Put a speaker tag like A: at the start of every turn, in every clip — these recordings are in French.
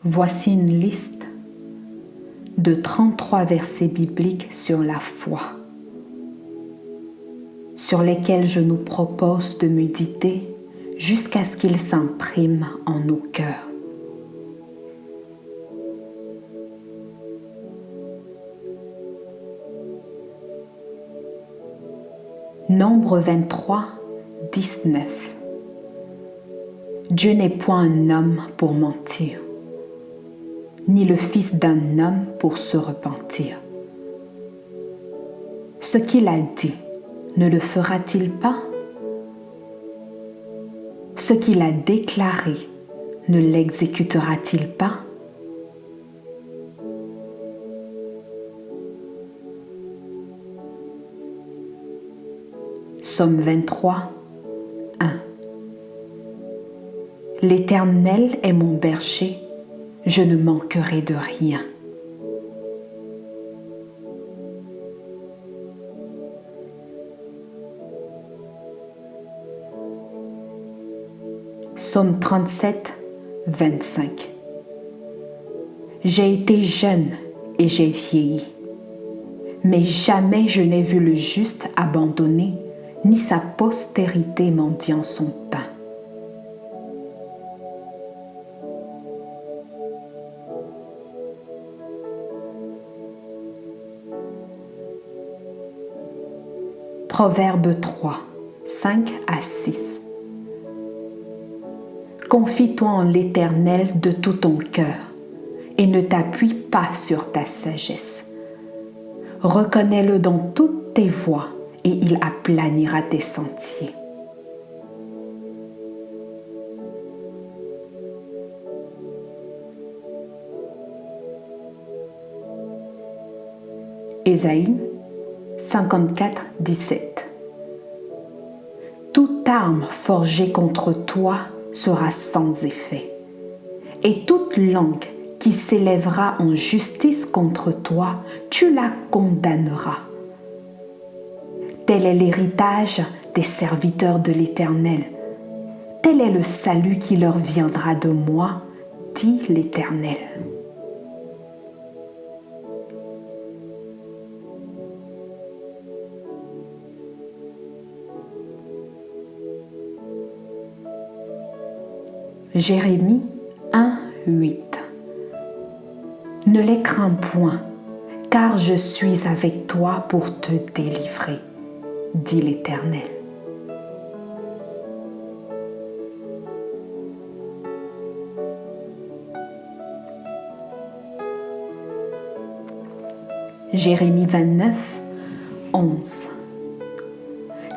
A: Voici une liste de 33 versets bibliques sur la foi, sur lesquels je nous propose de méditer jusqu'à ce qu'ils s'impriment en nos cœurs. Nombre 23, 19. Dieu n'est point un homme pour mentir, ni le fils d'un homme pour se repentir. Ce qu'il a dit, ne le fera-t-il pas? Ce qu'il a déclaré, ne l'exécutera-t-il pas? Psaume 23, 1. L'Éternel est mon berger, je ne manquerai de rien. Psaume 37, 25. J'ai été jeune et j'ai vieilli, mais jamais je n'ai vu le juste abandonné, ni sa postérité mendiant son pain. Proverbe 3, 5 à 6. Confie-toi en l'Éternel de tout ton cœur et ne t'appuie pas sur ta sagesse. Reconnais-le dans toutes tes voies et il aplanira tes sentiers. Ésaïe 54, 17. Toute arme forgée contre toi sera sans effet, et toute langue qui s'élèvera en justice contre toi, tu la condamneras. Tel est l'héritage des serviteurs de l'Éternel. Tel est le salut qui leur viendra de moi, dit l'Éternel. Jérémie 1, 8. Ne les crains point, car je suis avec toi pour te délivrer, dit l'Éternel. Jérémie 29, 11.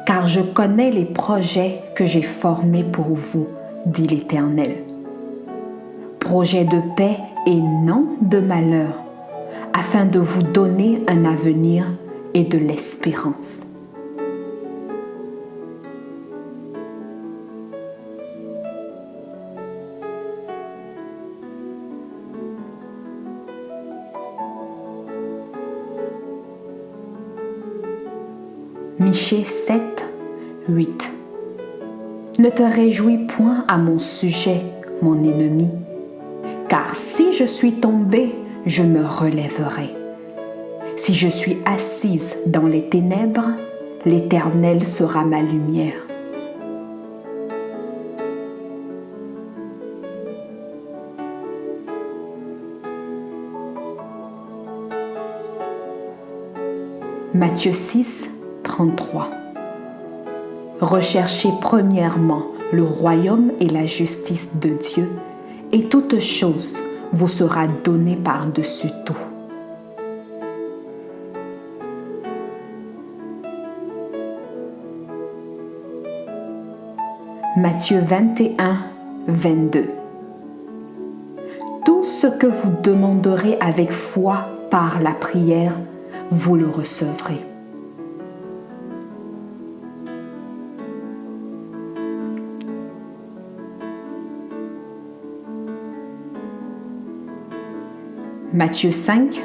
A: Car je connais les projets que j'ai formés pour vous, dit l'Éternel. Projet de paix et non de malheur, afin de vous donner un avenir et de l'espérance. Michée 7, 8. Ne te réjouis point à mon sujet, mon ennemi, car si je suis tombée, je me relèverai. Si je suis assise dans les ténèbres, l'Éternel sera ma lumière. Matthieu 6, 33. Recherchez premièrement le royaume et la justice de Dieu, et toute chose vous sera donnée par-dessus tout. Matthieu 21, 22. Tout ce que vous demanderez avec foi par la prière, vous le recevrez. Matthieu 5,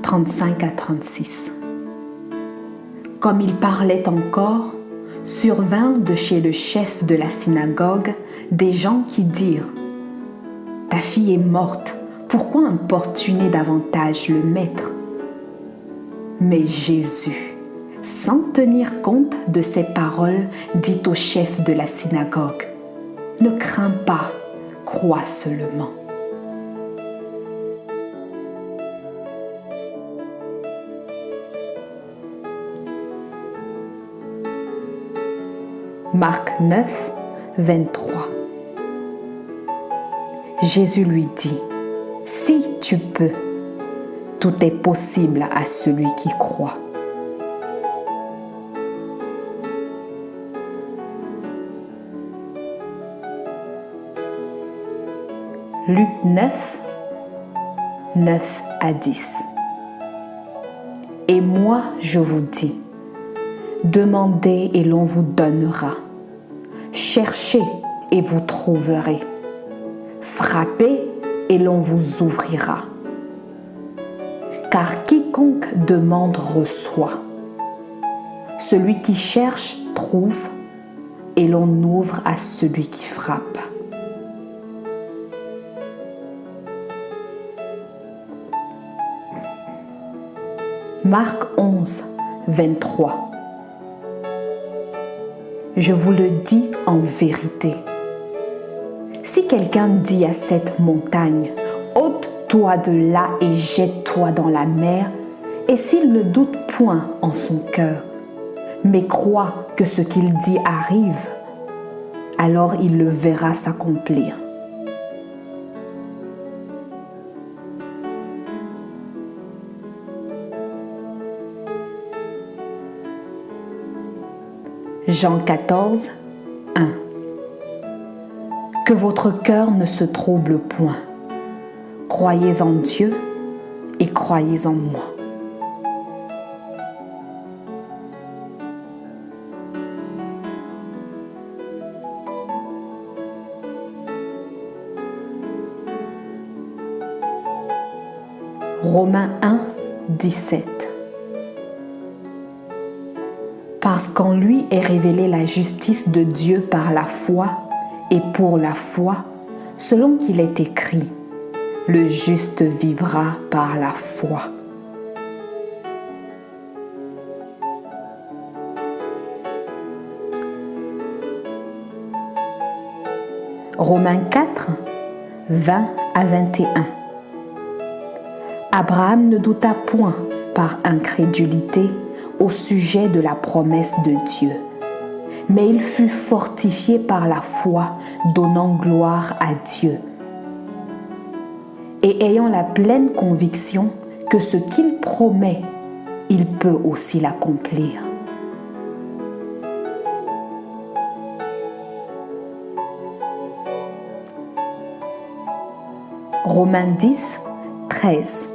A: 35 à 36. Comme il parlait encore, survinrent de chez le chef de la synagogue des gens qui dirent : ta fille est morte, pourquoi importuner davantage le maître? Mais Jésus, sans tenir compte de ces paroles, dit au chef de la synagogue, « Ne crains pas, crois seulement. » Marc 9, 23. Jésus lui dit, « Si tu peux, tout est possible à celui qui croit. » Luc 9, 9 à 10. Et moi, je vous dis, demandez et l'on vous donnera. Cherchez et vous trouverez. Frappez et l'on vous ouvrira. Car quiconque demande reçoit. Celui qui cherche trouve et l'on ouvre à celui qui frappe. Marc 11, 23. Je vous le dis en vérité. Si quelqu'un dit à cette montagne, ôte-toi de là et jette-toi dans la mer, et s'il ne doute point en son cœur, mais croit que ce qu'il dit arrive, alors il le verra s'accomplir. Jean 14, 1. Que votre cœur ne se trouble point. Croyez en Dieu et croyez en moi. Romains 1, 17. Parce qu'en lui est révélée la justice de Dieu par la foi et pour la foi, selon qu'il est écrit, le juste vivra par la foi. Romains 4, 20 à 21. Abraham ne douta point par incrédulité au sujet de la promesse de Dieu, mais il fut fortifié par la foi, donnant gloire à Dieu, et ayant la pleine conviction que ce qu'il promet, il peut aussi l'accomplir. Romains 10, 13.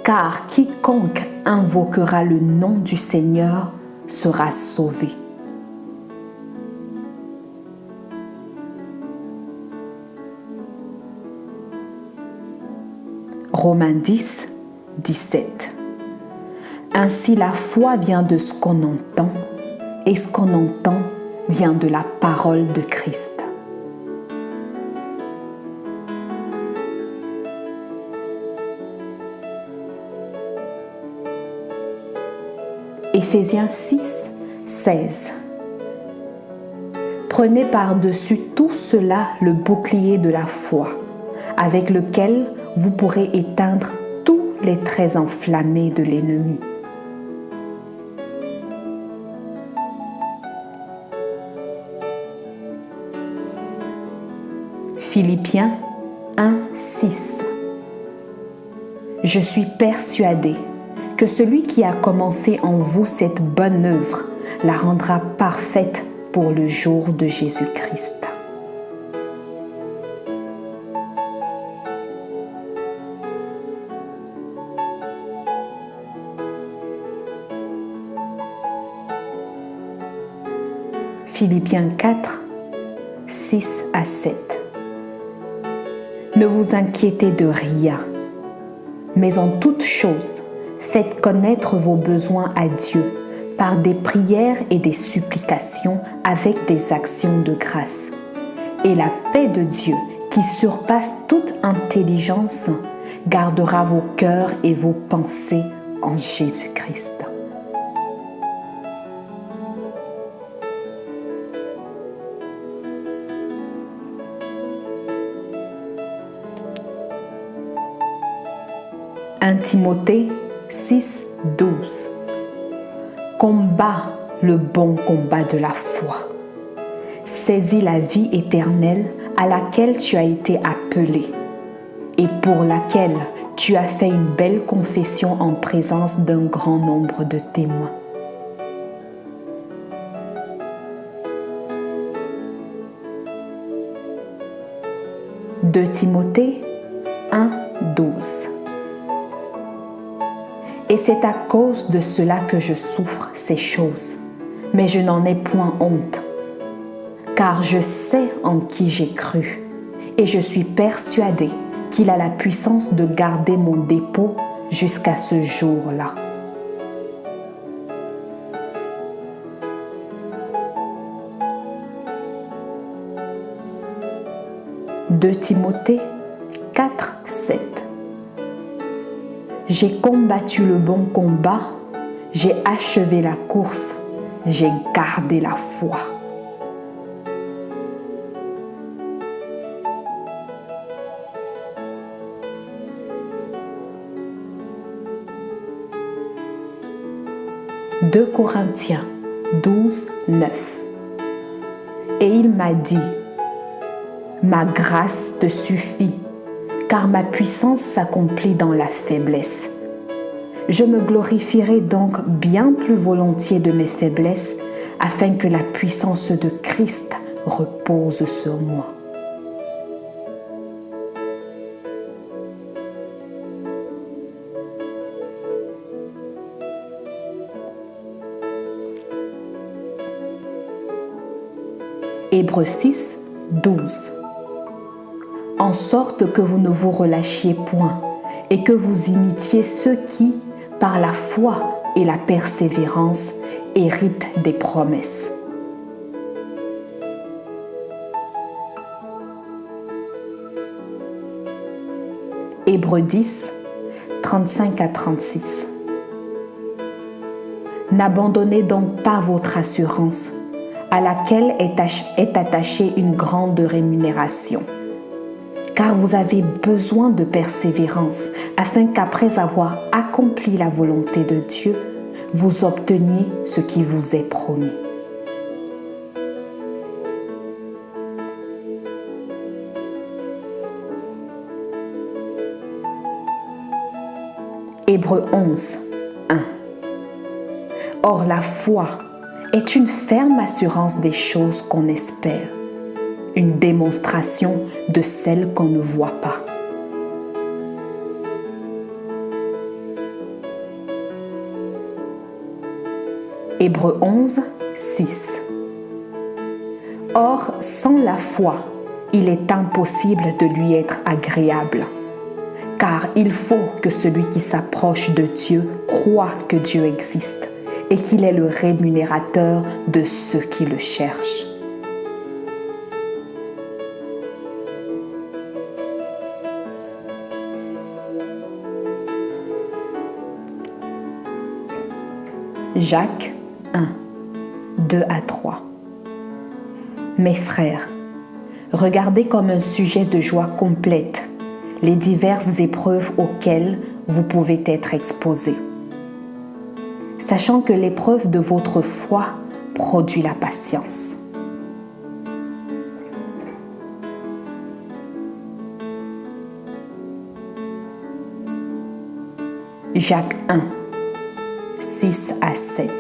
A: Car quiconque invoquera le nom du Seigneur sera sauvé. Romains 10, 17. Ainsi la foi vient de ce qu'on entend, et ce qu'on entend vient de la parole de Christ. Éphésiens 6, 16. Prenez par-dessus tout cela le bouclier de la foi, avec lequel vous pourrez éteindre tous les traits enflammés de l'ennemi. Philippiens 1, 6. Je suis persuadé que celui qui a commencé en vous cette bonne œuvre la rendra parfaite pour le jour de Jésus-Christ. Philippiens 4, 6 à 7. Ne vous inquiétez de rien, mais en toute chose, faites connaître vos besoins à Dieu par des prières et des supplications avec des actions de grâce. Et la paix de Dieu, qui surpasse toute intelligence, gardera vos cœurs et vos pensées en Jésus-Christ. Timothée 6, 12. Combat le bon combat de la foi. Saisis la vie éternelle à laquelle tu as été appelé et pour laquelle tu as fait une belle confession en présence d'un grand nombre de témoins. De Timothée 1, 12. Et c'est à cause de cela que je souffre ces choses, mais je n'en ai point honte, car je sais en qui j'ai cru, et je suis persuadé qu'il a la puissance de garder mon dépôt jusqu'à ce jour-là. De Timothée 4, 7. J'ai combattu le bon combat, j'ai achevé la course, j'ai gardé la foi. De Corinthiens 12, 9. Et il m'a dit, ma grâce te suffit, car ma puissance s'accomplit dans la faiblesse. Je me glorifierai donc bien plus volontiers de mes faiblesses, afin que la puissance de Christ repose sur moi. Hébreux 6, 12. En sorte que vous ne vous relâchiez point et que vous imitiez ceux qui, par la foi et la persévérance, héritent des promesses. Hébreux 10, 35 à 36. N'abandonnez donc pas votre assurance, à laquelle est attachée une grande rémunération. Car vous avez besoin de persévérance, afin qu'après avoir accompli la volonté de Dieu, vous obteniez ce qui vous est promis. Hébreux 11, 1. Or la foi est une ferme assurance des choses qu'on espère, une démonstration de celles qu'on ne voit pas. Hébreux 11, 6. Or, sans la foi, il est impossible de lui être agréable, car il faut que celui qui s'approche de Dieu croie que Dieu existe et qu'il est le rémunérateur de ceux qui le cherchent. Jacques 1, 2 à 3. Mes frères, regardez comme un sujet de joie complète les diverses épreuves auxquelles vous pouvez être exposés, sachant que l'épreuve de votre foi produit la patience. Jacques 1, 6 à 7.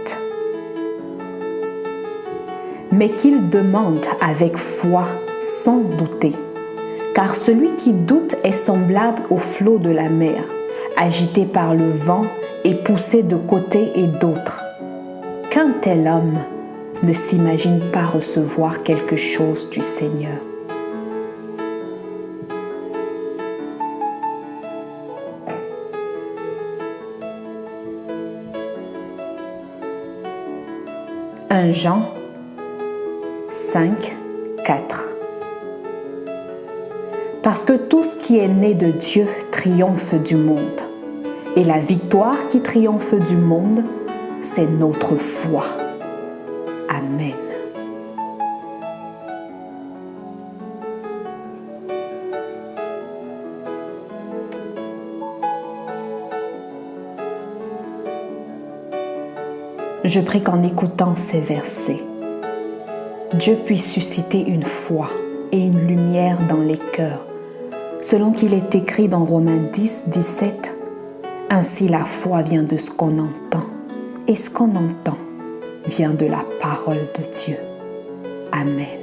A: Mais qu'il demande avec foi sans douter, car celui qui doute est semblable au flot de la mer, agité par le vent et poussé de côté et d'autre. Qu'un tel homme ne s'imagine pas recevoir quelque chose du Seigneur. Jean 5, 4. Parce que tout ce qui est né de Dieu triomphe du monde. Et la victoire qui triomphe du monde, c'est notre foi. Amen. Je prie qu'en écoutant ces versets, Dieu puisse susciter une foi et une lumière dans les cœurs, selon qu'il est écrit dans Romains 10, 17. Ainsi la foi vient de ce qu'on entend, et ce qu'on entend vient de la parole de Dieu. Amen.